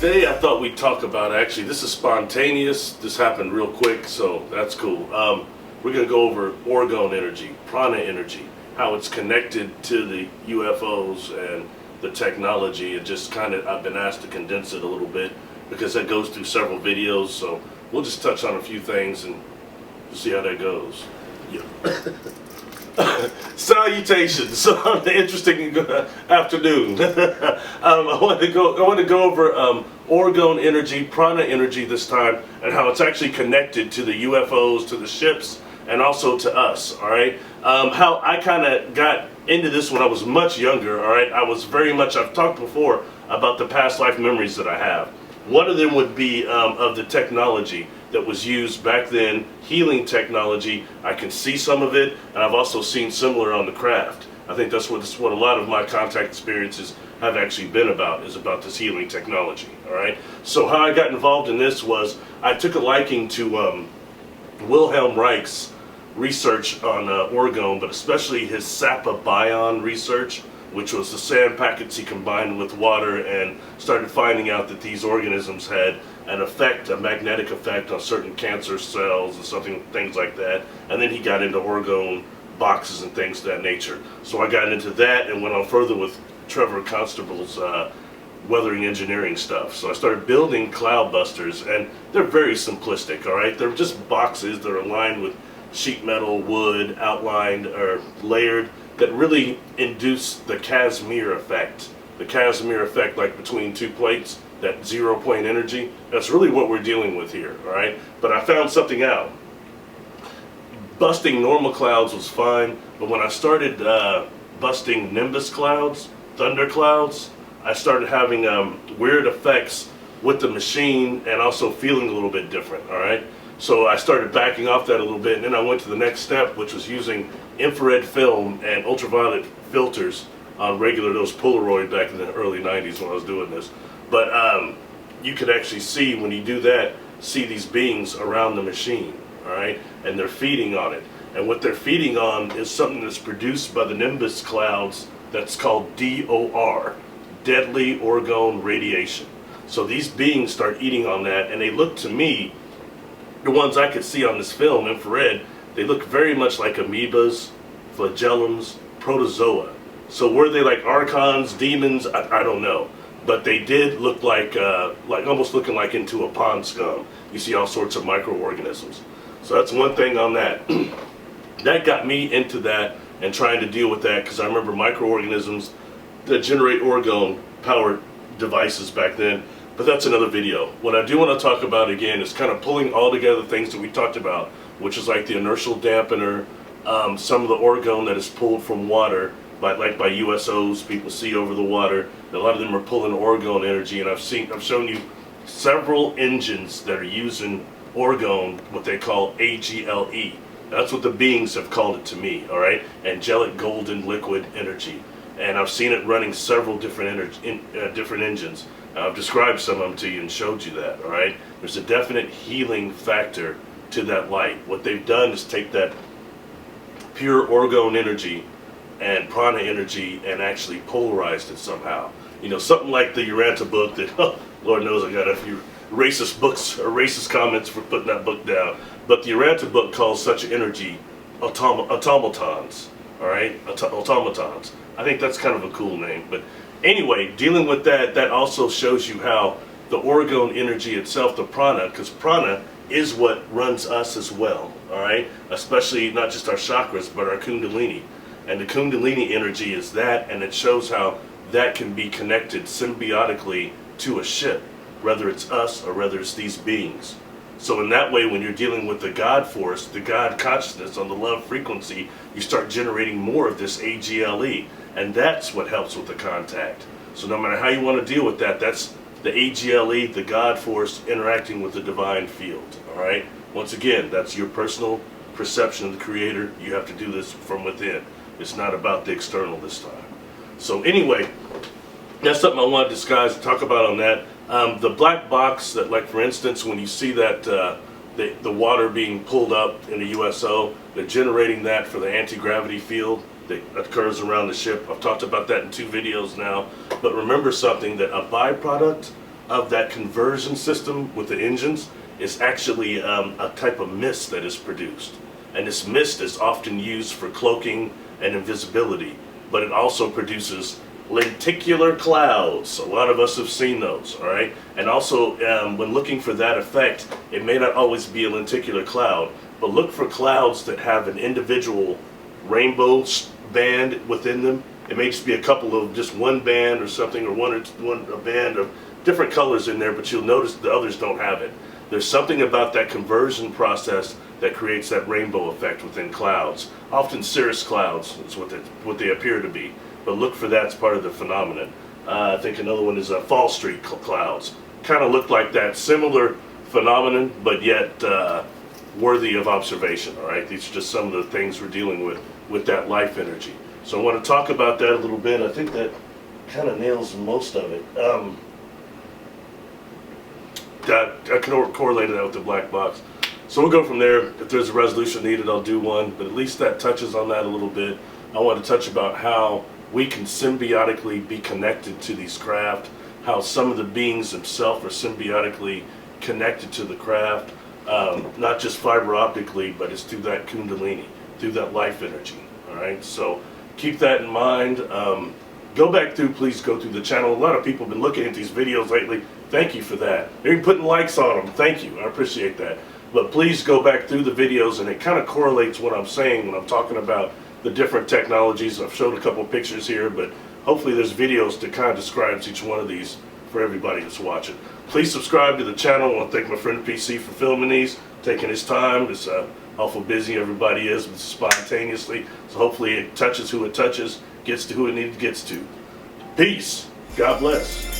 Today I thought we'd talk about, actually, this is spontaneous, this happened real quick, so that's cool. We're going to go over Orgone energy, Prana energy, how it's connected to the UFOs and the technology, and just kind of, I've been asked to condense it a little bit because that goes through several videos, so we'll just touch on a few things and see how that goes. Yeah. Salutations on the interesting afternoon. I want to go over Orgone energy, Prana energy this time, and how it's actually connected to the UFOs, to the ships, and also to us. All right. How I kind of got into this when I was much younger. All right. I was very much. I've talked before about the past life memories that I have. One of them would be of the technology that was used back then, healing technology. I can see some of it, and I've also seen similar on the craft. I think that's what a lot of my contact experiences have actually been about, is about this healing technology, all right? So how I got involved in this was, I took a liking to Wilhelm Reich's research on Orgone, but especially his sapobion research, which was the sand packets he combined with water and started finding out that these organisms had an effect, a magnetic effect on certain cancer cells and things like that. And then he got into Orgone boxes and things of that nature. So I got into that and went on further with Trevor Constable's weathering engineering stuff. So I started building cloud busters, and they're very simplistic, all right? They're just boxes that are aligned with sheet metal, wood, outlined or layered, that really induce the Casimir effect. The Casimir effect, like between two plates, that 0 point energy. That's really what we're dealing with here, all right? But I found something out. Busting normal clouds was fine, but when I started busting nimbus clouds, thunder clouds, I started having weird effects with the machine and also feeling a little bit different, all right? So I started backing off that a little bit, and then I went to the next step, which was using infrared film and ultraviolet filters on those Polaroid back in the early 90s when I was doing this. But you could actually see, when you do that, see these beings around the machine, all right? And they're feeding on it. And what they're feeding on is something that's produced by the nimbus clouds that's called DOR, deadly orgone radiation. So these beings start eating on that, and they look to me, the ones I could see on this film, infrared, they look very much like amoebas, flagellums, protozoa. So were they like archons, demons? I don't know. But they did look like almost looking like into a pond scum. You see all sorts of microorganisms. So that's one thing on that. That got me into that and trying to deal with that, because I remember microorganisms that generate orgone powered devices back then. But that's another video. What I do want to talk about again is kind of pulling all together things that we talked about, which is like the inertial dampener, some of the orgone that is pulled from water, by USOs, people see over the water. A lot of them are pulling orgone energy, and I've shown you several engines that are using orgone, what they call AGLE. That's what the beings have called it to me, all right? Angelic golden liquid energy. And I've seen it running several different engines. I've described some of them to you and showed you that, all right? There's a definite healing factor to that light. What they've done is take that pure orgone energy and prana energy and actually polarized it somehow. You know, something like the Uranta book that, oh, Lord knows I got a few racist books or racist comments for putting that book down. But the Uranta book calls such energy automatons, all right? Automatons. I think that's kind of a cool name. But anyway, dealing with that, that also shows you how the orgone energy itself, the prana, because prana is what runs us as well, all right? Especially not just our chakras, but our kundalini. And the kundalini energy is that, and it shows how that can be connected symbiotically to a ship, whether it's us or whether it's these beings. So in that way, when you're dealing with the God force, the God consciousness on the love frequency, you start generating more of this AGLE, and that's what helps with the contact. So no matter how you want to deal with that, that's the AGLE, the God force interacting with the divine field, all right? Once again, that's your personal perception of the Creator. You have to do this from within. It's not about the external this time. So anyway, that's something I want to talk about on that. The black box that, like for instance, when you see that the water being pulled up in a USO, they're generating that for the anti-gravity field that occurs around the ship. I've talked about that in 2 videos now. But remember something, that a byproduct of that conversion system with the engines is actually a type of mist that is produced. And this mist is often used for cloaking and invisibility, but it also produces lenticular clouds. A lot of us have seen those, all right? And also, when looking for that effect, it may not always be a lenticular cloud, but look for clouds that have an individual rainbow band within them. It may just be a couple of just one band or something, or a band of different colors in there, but you'll notice the others don't have it. There's something about that conversion process that creates that rainbow effect within clouds. Often cirrus clouds is what they appear to be, but look for that as part of the phenomenon. I think another one is Fall Street clouds. Kind of look like that, similar phenomenon, but yet worthy of observation. All right, these are just some of the things we're dealing with that life energy. So I want to talk about that a little bit. I think that kind of nails most of it. I can correlate that with the black box. So we'll go from there. If there's a resolution needed, I'll do one, but at least that touches on that a little bit. I want to touch about how we can symbiotically be connected to these craft, how some of the beings themselves are symbiotically connected to the craft, not just fiber optically, but it's through that kundalini, through that life energy. All right, so keep that in mind. Please go through the channel. A lot of people have been looking at these videos lately. Thank you for that. They're even putting likes on them. Thank you. I appreciate that. But please go back through the videos, and it kind of correlates what I'm saying when I'm talking about the different technologies. I've showed a couple pictures here, but hopefully there's videos that kind of describes each one of these for everybody that's watching. Please subscribe to the channel. I want to thank my friend PC for filming these, taking his time. It's awful busy everybody is, but spontaneously. So hopefully it touches who it touches, gets to who it gets to. Peace. God bless.